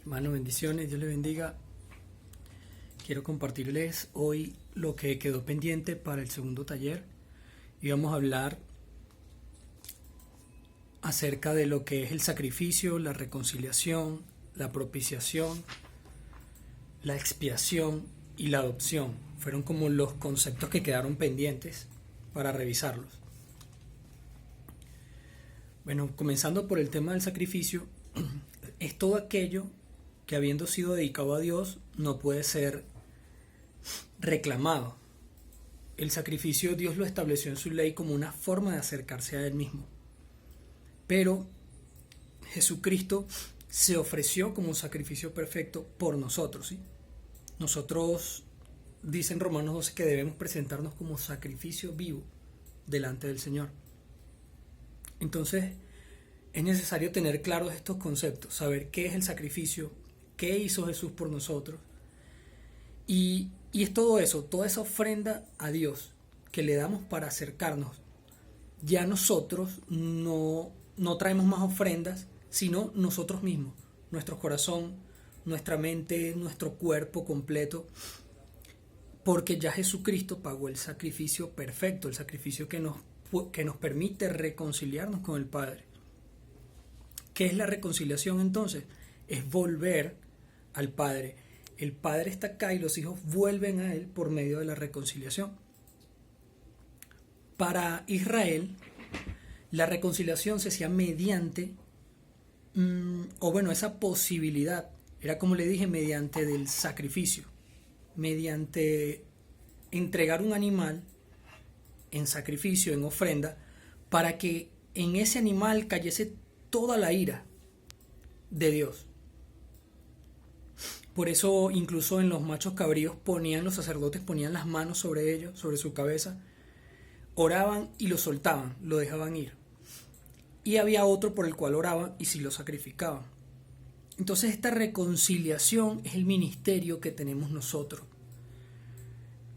Hermano, bendiciones, Dios les bendiga. Quiero compartirles hoy lo que quedó pendiente para el segundo taller y vamos a hablar acerca de lo que es el sacrificio, la reconciliación, la propiciación, la expiación y la adopción. Fueron como los conceptos que quedaron pendientes para revisarlos. Bueno, comenzando por el tema del sacrificio, es todo aquello que habiendo sido dedicado a Dios no puede ser reclamado. El sacrificio Dios lo estableció en su ley como una forma de acercarse a Él mismo. Pero Jesucristo se ofreció como un sacrificio perfecto por nosotros, ¿sí? Nosotros, dice en Romanos 12, que debemos presentarnos como sacrificio vivo delante del Señor. Entonces, es necesario tener claros estos conceptos, saber qué es el sacrificio, qué hizo Jesús por nosotros. Y es todo eso, toda esa ofrenda a Dios que le damos para acercarnos. Ya nosotros no traemos más ofrendas, sino nosotros mismos, nuestro corazón, nuestra mente, nuestro cuerpo completo, porque ya Jesucristo pagó el sacrificio perfecto, el sacrificio que nos permite reconciliarnos con el Padre. ¿Qué es la reconciliación entonces? Es volver al Padre. El Padre está acá y los hijos vuelven a Él por medio de la reconciliación. Para Israel, la reconciliación se hacía mediante, esa posibilidad, era como le dije, mediante del sacrificio, mediante entregar un animal en sacrificio, en ofrenda, para que en ese animal cayese toda la ira de Dios. Por eso incluso en los machos cabríos los sacerdotes ponían las manos sobre ellos, sobre su cabeza, oraban y lo soltaban, lo dejaban ir. Y había otro por el cual oraban y sí lo sacrificaban. Entonces esta reconciliación es el ministerio que tenemos nosotros.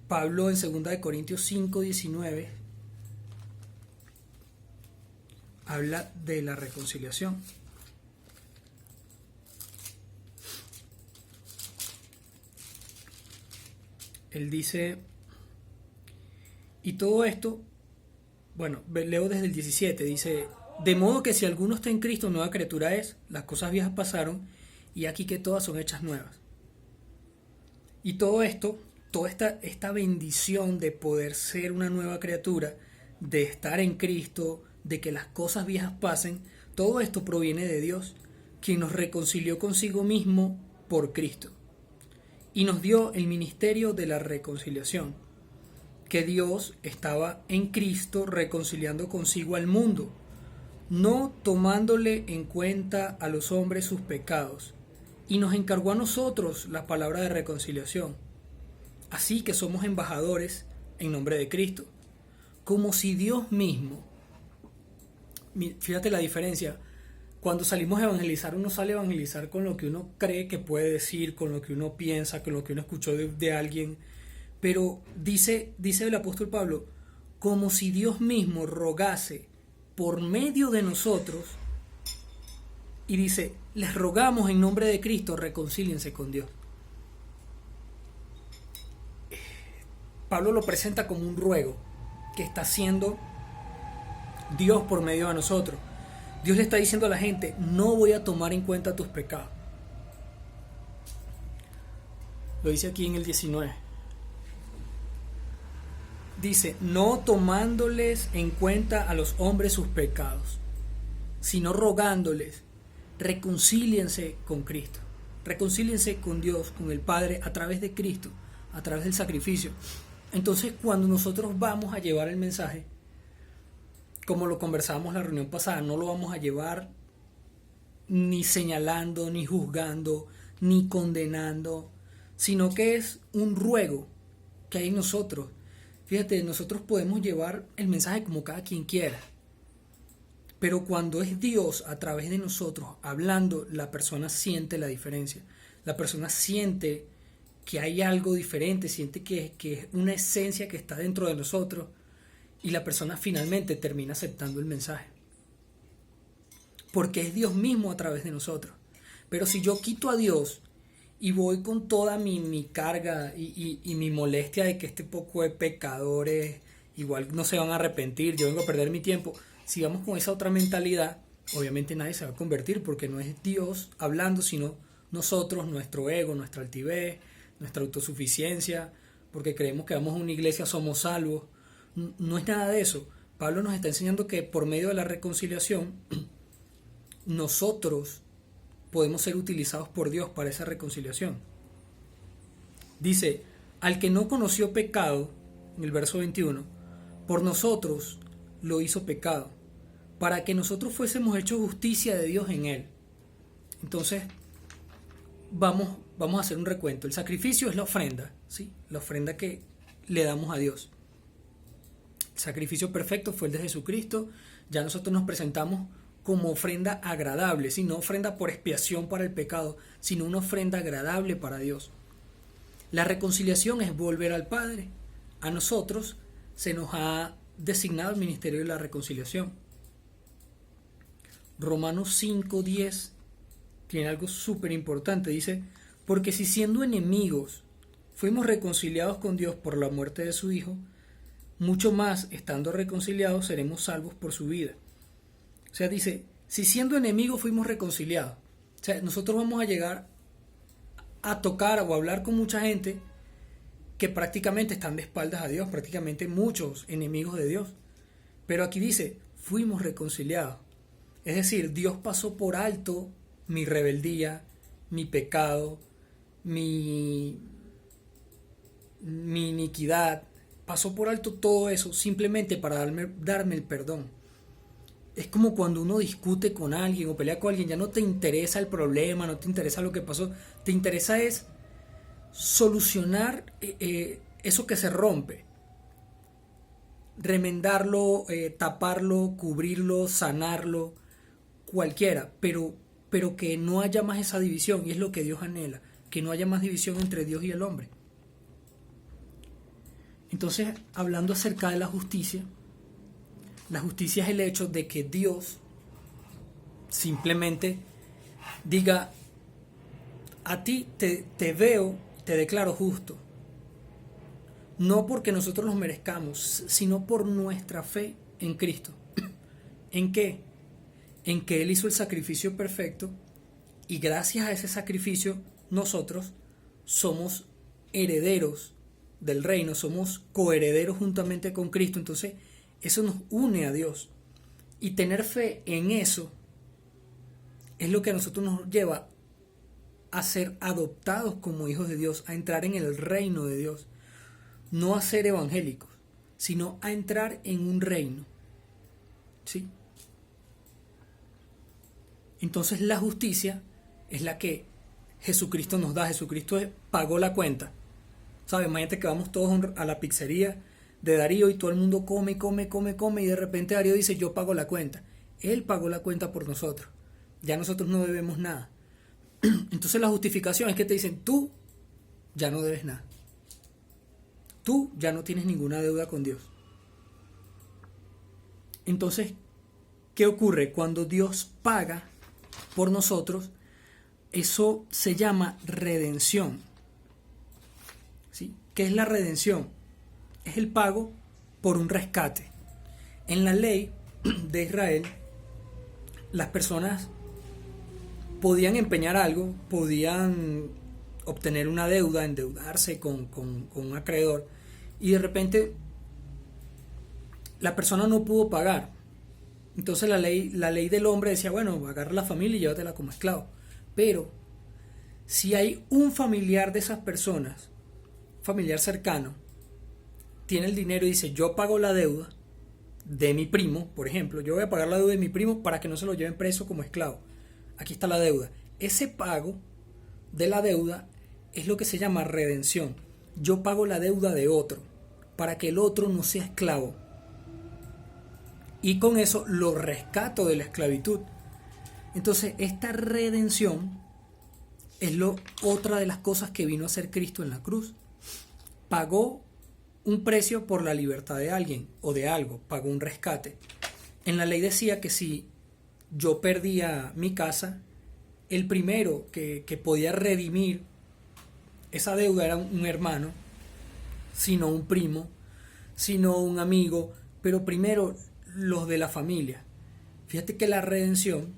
Pablo en 2 Corintios 5:19 habla de la reconciliación. Él dice, y todo esto, leo desde el 17, dice, de modo que si alguno está en Cristo, nueva criatura es, las cosas viejas pasaron, y aquí que todas son hechas nuevas. Y todo esto, toda esta bendición de poder ser una nueva criatura, de estar en Cristo, de que las cosas viejas pasen, todo esto proviene de Dios, quien nos reconcilió consigo mismo por Cristo. Y nos dio el ministerio de la reconciliación, que Dios estaba en Cristo reconciliando consigo al mundo, no tomándole en cuenta a los hombres sus pecados, y nos encargó a nosotros la palabra de reconciliación. Así que somos embajadores en nombre de Cristo, como si Dios mismo, fíjate la diferencia, cuando salimos a evangelizar, uno sale a evangelizar con lo que uno cree que puede decir, con lo que uno piensa, con lo que uno escuchó de alguien. Pero dice el apóstol Pablo, como si Dios mismo rogase por medio de nosotros, y dice, les rogamos en nombre de Cristo, reconcíliense con Dios. Pablo lo presenta como un ruego que está haciendo Dios por medio de nosotros. Dios le está diciendo a la gente, no voy a tomar en cuenta tus pecados. Lo dice aquí en el 19. Dice, no tomándoles en cuenta a los hombres sus pecados, sino rogándoles, reconcíliense con Cristo. Reconcíliense con Dios, con el Padre, a través de Cristo, a través del sacrificio. Entonces, cuando nosotros vamos a llevar el mensaje, como lo conversábamos en la reunión pasada, no lo vamos a llevar ni señalando, ni juzgando, ni condenando, sino que es un ruego que hay en nosotros. Fíjate, nosotros podemos llevar el mensaje como cada quien quiera, pero cuando es Dios a través de nosotros hablando, la persona siente la diferencia. La persona siente que hay algo diferente, siente que es una esencia que está dentro de nosotros, y la persona finalmente termina aceptando el mensaje. Porque es Dios mismo a través de nosotros. Pero si yo quito a Dios y voy con toda mi carga y mi molestia de que este poco de pecadores igual no se van a arrepentir, yo vengo a perder mi tiempo, si vamos con esa otra mentalidad, obviamente nadie se va a convertir porque no es Dios hablando, sino nosotros, nuestro ego, nuestra altivez, nuestra autosuficiencia, porque creemos que vamos a una iglesia, somos salvos. No es nada de eso. Pablo nos está enseñando que por medio de la reconciliación nosotros podemos ser utilizados por Dios para esa reconciliación. Dice, al que no conoció pecado, en el verso 21, por nosotros lo hizo pecado, para que nosotros fuésemos hechos justicia de Dios en él. Entonces, vamos a hacer un recuento. El sacrificio es la ofrenda, ¿sí? La ofrenda que le damos a Dios. El sacrificio perfecto fue el de Jesucristo. Ya nosotros nos presentamos como ofrenda agradable, ¿sí? No ofrenda por expiación para el pecado, sino una ofrenda agradable para Dios. La reconciliación es volver al Padre. A nosotros se nos ha designado el ministerio de la reconciliación. Romanos 5:10 tiene algo súper importante. Dice, porque si siendo enemigos fuimos reconciliados con Dios por la muerte de su Hijo, mucho más estando reconciliados seremos salvos por su vida. O sea, dice, si siendo enemigos fuimos reconciliados. O sea, nosotros vamos a llegar a tocar o a hablar con mucha gente que prácticamente están de espaldas a Dios, prácticamente muchos enemigos de Dios. Pero aquí dice, fuimos reconciliados. Es decir, Dios pasó por alto mi rebeldía, mi pecado, mi iniquidad, pasó por alto todo eso simplemente para darme el perdón. Es como cuando uno discute con alguien o pelea con alguien, ya no te interesa el problema, no te interesa lo que pasó, te interesa es solucionar eso que se rompe, remendarlo, taparlo, cubrirlo, sanarlo, cualquiera, pero que no haya más esa división, y es lo que Dios anhela, que no haya más división entre Dios y el hombre. Entonces, hablando acerca de la justicia es el hecho de que Dios simplemente diga, a ti te veo, te declaro justo, no porque nosotros los merezcamos, sino por nuestra fe en Cristo. ¿En qué? En que Él hizo el sacrificio perfecto y gracias a ese sacrificio nosotros somos herederos del reino, somos coherederos juntamente con Cristo. Entonces eso nos une a Dios, y tener fe en eso es lo que a nosotros nos lleva a ser adoptados como hijos de Dios, a entrar en el reino de Dios, no a ser evangélicos, sino a entrar en un reino, ¿sí? Entonces la justicia es la que Jesucristo nos da. Jesucristo pagó la cuenta, ¿sabes? Imagínate que vamos todos a la pizzería de Darío y todo el mundo come y de repente Darío dice, yo pago la cuenta. Él pagó la cuenta por nosotros, ya nosotros no debemos nada. Entonces la justificación es que te dicen, tú ya no debes nada, tú ya no tienes ninguna deuda con Dios. Entonces, ¿qué ocurre? Cuando Dios paga por nosotros, eso se llama redención, ¿sí? ¿Qué es la redención? Es el pago por un rescate. En la ley de Israel, las personas podían empeñar algo, podían obtener una deuda, endeudarse con un acreedor, y de repente la persona no pudo pagar. Entonces la ley del hombre decía, bueno, agarra a la familia y llévatela como esclavo. Pero si hay un familiar de esas personas, familiar cercano, tiene el dinero y dice, yo pago la deuda de mi primo, por ejemplo, yo voy a pagar la deuda de mi primo para que no se lo lleven preso como esclavo. Aquí está la deuda. Ese pago de la deuda es lo que se llama redención. Yo pago la deuda de otro para que el otro no sea esclavo. Y con eso lo rescato de la esclavitud. Entonces, esta redención es otra de las cosas que vino a hacer Cristo en la cruz. Pagó un precio por la libertad de alguien o de algo, pagó un rescate. En la ley decía que si yo perdía mi casa, el primero que podía redimir esa deuda era un hermano, sino un primo, sino un amigo, pero primero los de la familia. Fíjate que la redención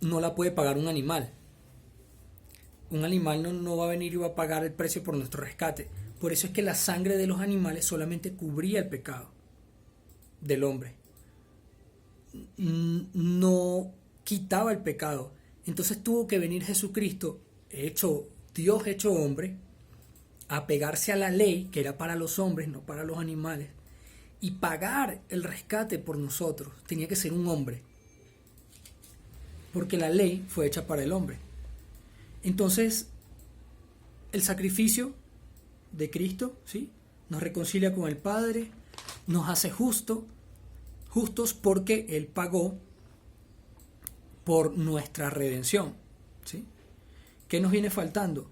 no la puede pagar un animal. Un animal no va a venir y va a pagar el precio por nuestro rescate. Por eso es que la sangre de los animales solamente cubría el pecado del hombre. No quitaba el pecado. Entonces tuvo que venir Jesucristo, Dios hecho hombre, a pegarse a la ley, que era para los hombres, no para los animales, y pagar el rescate por nosotros. Tenía que ser un hombre, porque la ley fue hecha para el hombre. Entonces, el sacrificio de Cristo, ¿sí?, nos reconcilia con el Padre, nos hace justos porque Él pagó por nuestra redención, ¿sí? ¿Qué nos viene faltando?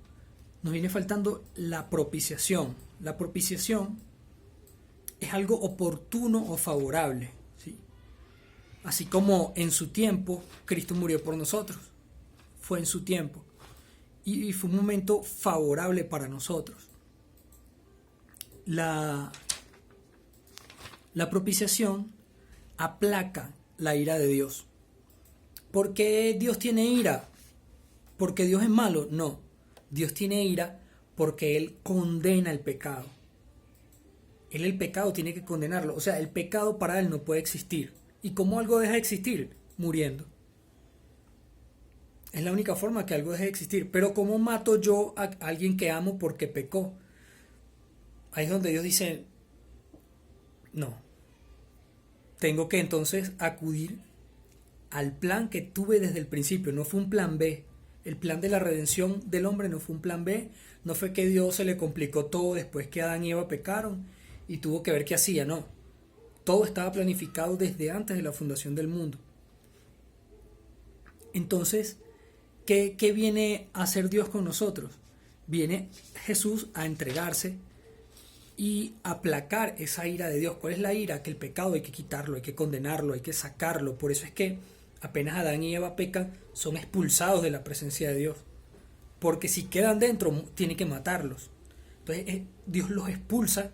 Nos viene faltando la propiciación. La propiciación es algo oportuno o favorable, ¿sí? Así como en su tiempo Cristo murió por nosotros. Fue en su tiempo. Y fue un momento favorable para nosotros. La propiciación aplaca la ira de Dios. ¿Por qué Dios tiene ira? ¿Porque Dios es malo? No. Dios tiene ira porque Él condena el pecado. Él el pecado tiene que condenarlo. O sea, el pecado para Él no puede existir. ¿Y cómo algo deja de existir? Muriendo. Es la única forma que algo deje de existir. Pero ¿cómo mato yo a alguien que amo porque pecó? Ahí es donde Dios dice, no. Tengo que entonces acudir al plan que tuve desde el principio. No fue un plan B. El plan de la redención del hombre no fue un plan B. No fue que Dios se le complicó todo después que Adán y Eva pecaron y tuvo que ver qué hacía. No. Todo estaba planificado desde antes de la fundación del mundo. Entonces, ¿qué viene a hacer Dios con nosotros? Viene Jesús a entregarse y aplacar esa ira de Dios. ¿Cuál es la ira? Que el pecado hay que quitarlo, hay que condenarlo, hay que sacarlo. Por eso es que apenas Adán y Eva pecan, son expulsados de la presencia de Dios. Porque si quedan dentro, tiene que matarlos. Entonces Dios los expulsa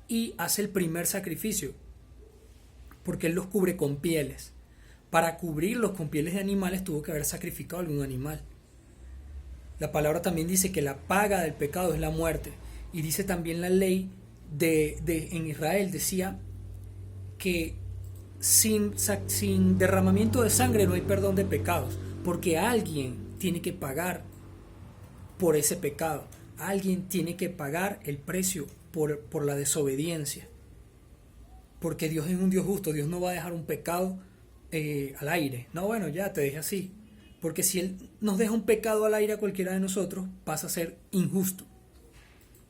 y hace el primer sacrificio. Porque Él los cubre con pieles. Para cubrirlos con pieles de animales tuvo que haber sacrificado algún animal. La palabra también dice que la paga del pecado es la muerte. Y dice también la ley en Israel, decía que sin derramamiento de sangre no hay perdón de pecados, porque alguien tiene que pagar por ese pecado, alguien tiene que pagar el precio por la desobediencia, porque Dios es un Dios justo. Dios no va a dejar un pecado al aire. No, bueno, ya te deje así, porque si Él nos deja un pecado al aire a cualquiera de nosotros, pasa a ser injusto,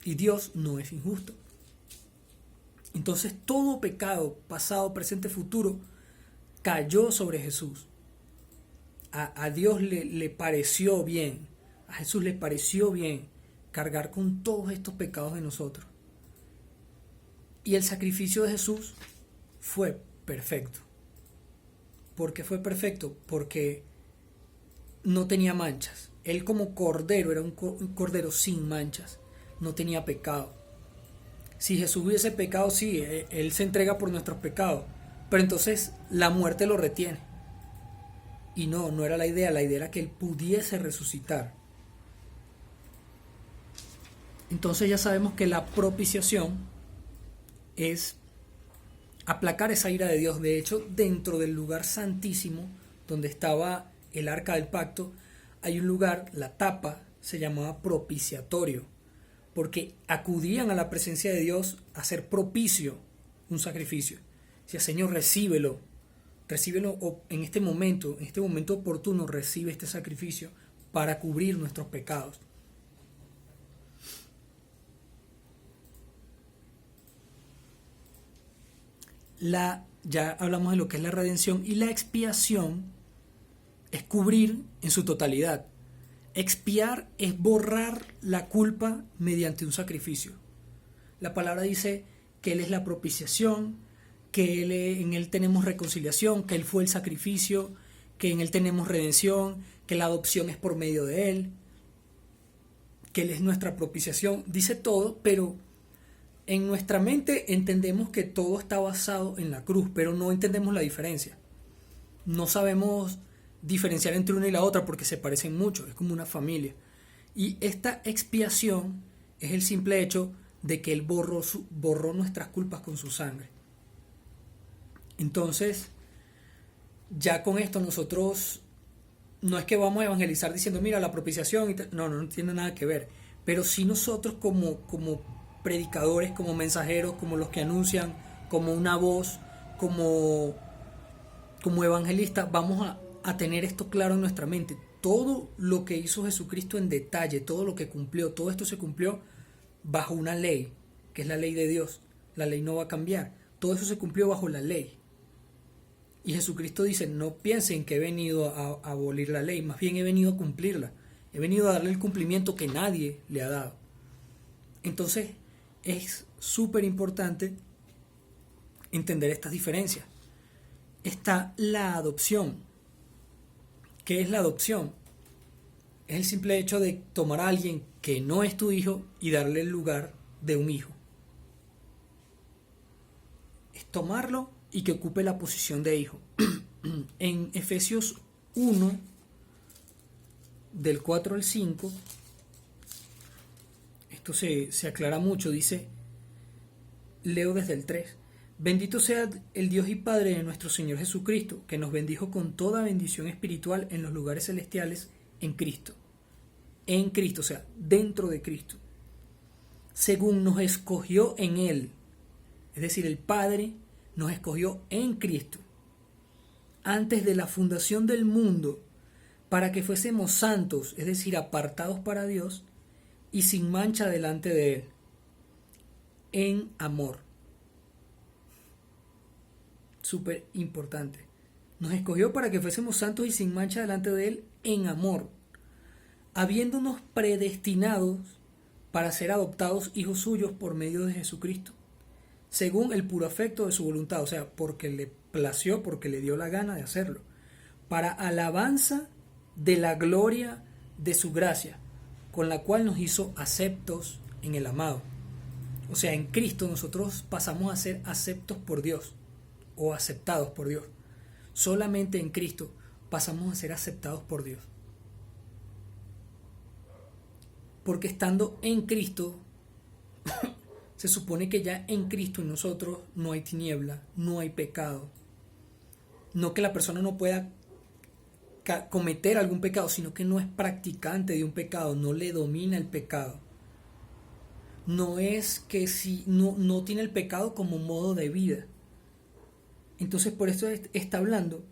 y Dios no es injusto. Entonces todo pecado, pasado, presente, futuro, cayó sobre Jesús. A Dios le pareció bien, a Jesús le pareció bien cargar con todos estos pecados de nosotros. Y el sacrificio de Jesús fue perfecto. ¿Por qué fue perfecto? Porque no tenía manchas. Él como cordero era un cordero sin manchas, no tenía pecado. Si Jesús hubiese pecado, sí, Él se entrega por nuestros pecados, pero entonces la muerte lo retiene. Y no era la idea era que Él pudiese resucitar. Entonces ya sabemos que la propiciación es aplacar esa ira de Dios. De hecho, dentro del lugar santísimo, donde estaba el arca del pacto, hay un lugar, la tapa, se llamaba propiciatorio, porque acudían a la presencia de Dios a hacer propicio un sacrificio. Decía, Señor, recíbelo en este momento oportuno, recibe este sacrificio para cubrir nuestros pecados. Ya hablamos de lo que es la redención, y la expiación es cubrir en su totalidad. Expiar es borrar la culpa mediante un sacrificio. La palabra dice que Él es la propiciación, que en Él tenemos reconciliación, que Él fue el sacrificio, que en Él tenemos redención, que la adopción es por medio de Él, que Él es nuestra propiciación. Dice todo, pero en nuestra mente entendemos que todo está basado en la cruz, pero no entendemos la diferencia. No sabemos diferenciar entre una y la otra porque se parecen mucho, es como una familia. Y esta expiación es el simple hecho de que Él borró nuestras culpas con su sangre. Entonces, ya con esto nosotros no es que vamos a evangelizar diciendo, mira, la propiciación, no tiene nada que ver. Pero sí nosotros como predicadores, como mensajeros, como los que anuncian, como una voz, como evangelistas, vamos a tener esto claro en nuestra mente. Todo lo que hizo Jesucristo en detalle, todo lo que cumplió, todo esto se cumplió bajo una ley, que es la ley de Dios. La ley no va a cambiar. Todo eso se cumplió bajo la ley. Y Jesucristo dice, no piensen que he venido a abolir la ley, más bien he venido a cumplirla. He venido a darle el cumplimiento que nadie le ha dado. Entonces, es súper importante entender estas diferencias. Está la adopción. ¿Qué es la adopción? Es el simple hecho de tomar a alguien que no es tu hijo y darle el lugar de un hijo. Es tomarlo y que ocupe la posición de hijo. En Efesios 1, del 4 al 5, esto se aclara mucho, dice, leo desde el 3. Bendito sea el Dios y Padre de nuestro Señor Jesucristo, que nos bendijo con toda bendición espiritual en los lugares celestiales en Cristo. En Cristo, o sea, dentro de Cristo. Según nos escogió en Él. Es decir, el Padre nos escogió en Cristo. Antes de la fundación del mundo, para que fuésemos santos, es decir, apartados para Dios, y sin mancha delante de Él. En amor. Súper importante. Nos escogió para que fuésemos santos y sin mancha delante de Él en amor, habiéndonos predestinados para ser adoptados hijos suyos por medio de Jesucristo, según el puro afecto de su voluntad, o sea, porque le plació, porque le dio la gana de hacerlo, para alabanza de la gloria de su gracia, con la cual nos hizo aceptos en el amado. O sea, en Cristo nosotros pasamos a ser aceptos por Dios, o aceptados por Dios. Solamente en Cristo pasamos a ser aceptados por Dios. Porque estando en Cristo, se supone que ya en Cristo en nosotros no hay tiniebla, no hay pecado. No que la persona no pueda cometer algún pecado, sino que no es practicante de un pecado, no le domina el pecado. No es que si no tiene el pecado como modo de vida. Entonces por eso está hablando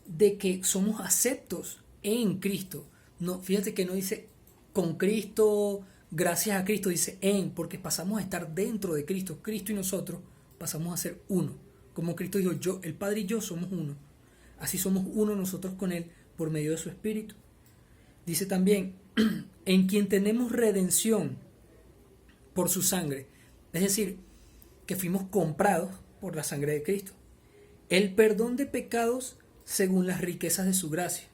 de que somos aceptos en Cristo. No, fíjate que no dice con Cristo, gracias a Cristo, dice en, porque pasamos a estar dentro de Cristo. Cristo y nosotros pasamos a ser uno. Como Cristo dijo, yo, el Padre y yo somos uno. Así somos uno nosotros con Él por medio de su Espíritu. Dice también, en quien tenemos redención por su sangre. Es decir, que fuimos comprados por la sangre de Cristo. El perdón de pecados según las riquezas de su gracia.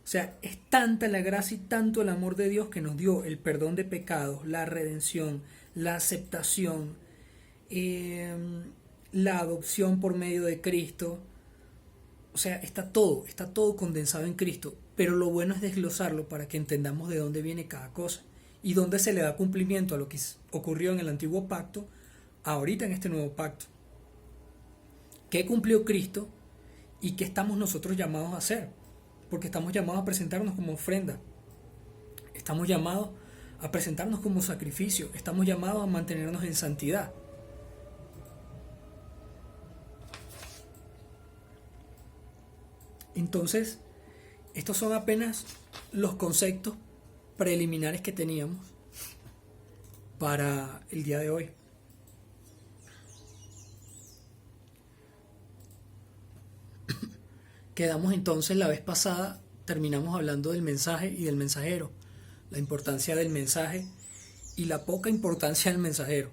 O sea, es tanta la gracia y tanto el amor de Dios que nos dio el perdón de pecados, la redención, la aceptación, la adopción por medio de Cristo. O sea, está todo condensado en Cristo. Pero lo bueno es desglosarlo para que entendamos de dónde viene cada cosa y dónde se le da cumplimiento a lo que ocurrió en el antiguo pacto, ahorita en este nuevo pacto. ¿Qué cumplió Cristo y qué estamos nosotros llamados a hacer? Porque estamos llamados a presentarnos como ofrenda. Estamos llamados a presentarnos como sacrificio. Estamos llamados a mantenernos en santidad. Entonces, estos son apenas los conceptos preliminares que teníamos para el día de hoy. Quedamos entonces la vez pasada, terminamos hablando del mensaje y del mensajero, la importancia del mensaje y la poca importancia del mensajero.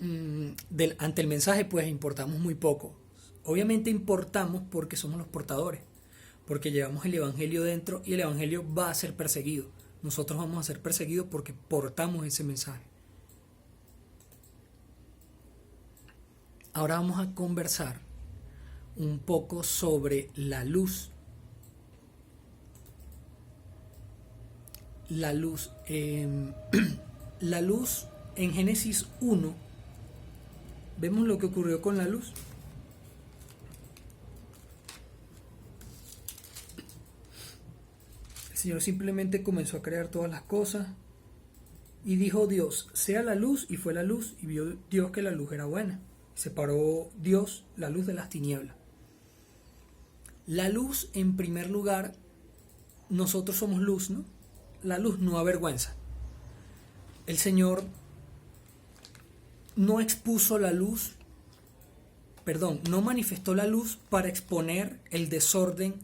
Ante el mensaje pues importamos muy poco. Obviamente importamos porque somos los portadores, porque llevamos el Evangelio dentro y el Evangelio va a ser perseguido. Nosotros vamos a ser perseguidos porque portamos ese mensaje. Ahora vamos a conversar un poco sobre la luz. La luz. La luz en Génesis 1. Vemos lo que ocurrió con la luz. El Señor simplemente comenzó a crear todas las cosas. Y dijo Dios, sea la luz, y fue la luz, y vio Dios que la luz era buena. Separó Dios la luz de las tinieblas. La luz, en primer lugar, nosotros somos luz, ¿no? La luz no avergüenza. El Señor no expuso la luz, no manifestó la luz para exponer el desorden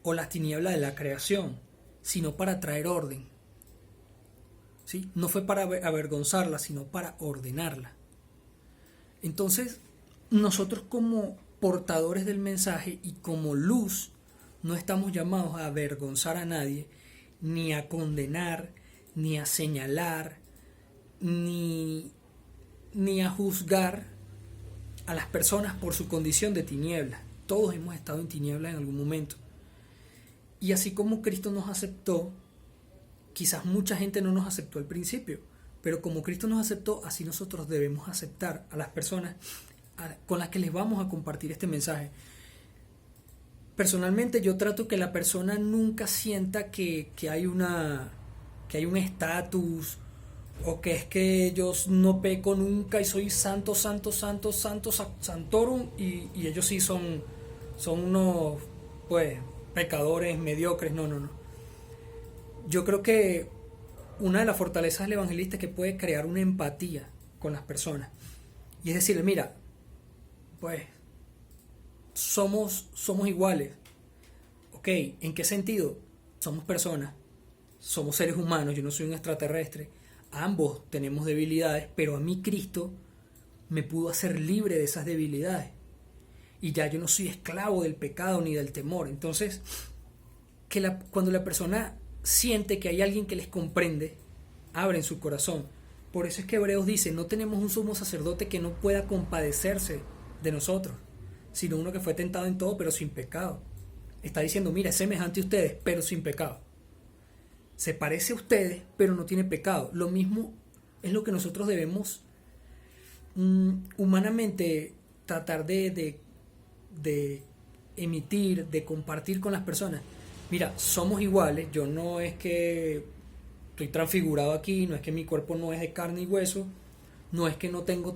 o la tiniebla de la creación, sino para traer orden. ¿Sí? No fue para avergonzarla, sino para ordenarla. Entonces, nosotros como portadores del mensaje y como luz, no estamos llamados a avergonzar a nadie, ni a condenar, ni a señalar, ni a juzgar a las personas por su condición de tiniebla. Todos hemos estado en tiniebla en algún momento. Y así como Cristo nos aceptó, quizás mucha gente no nos aceptó al principio, pero como Cristo nos aceptó, así nosotros debemos aceptar a las personas con las que les vamos a compartir este mensaje. Personalmente yo trato que la persona nunca sienta que hay un estatus, o que es que yo no peco nunca y soy santo, santorum, y ellos sí son unos pues pecadores mediocres. No. Yo creo que una de las fortalezas del evangelista es que puede crear una empatía con las personas. Y es decirle, mira, pues somos iguales. Ok, ¿en qué sentido? Somos personas, somos seres humanos, yo no soy un extraterrestre. Ambos tenemos debilidades, pero a mí Cristo me pudo hacer libre de esas debilidades. Y ya yo no soy esclavo del pecado ni del temor. Entonces, cuando la persona siente que hay alguien que les comprende, abren su corazón. Por eso es que Hebreos dice, no tenemos un sumo sacerdote que no pueda compadecerse de nosotros, sino uno que fue tentado en todo, pero sin pecado. Está diciendo, mira, es semejante a ustedes, pero sin pecado. Se parece a ustedes, pero no tiene pecado. Lo mismo es lo que nosotros debemos humanamente tratar de emitir, de compartir con las personas. Mira, somos iguales. Yo no es que estoy transfigurado aquí, no es que mi cuerpo no es de carne y hueso, no es que no tengo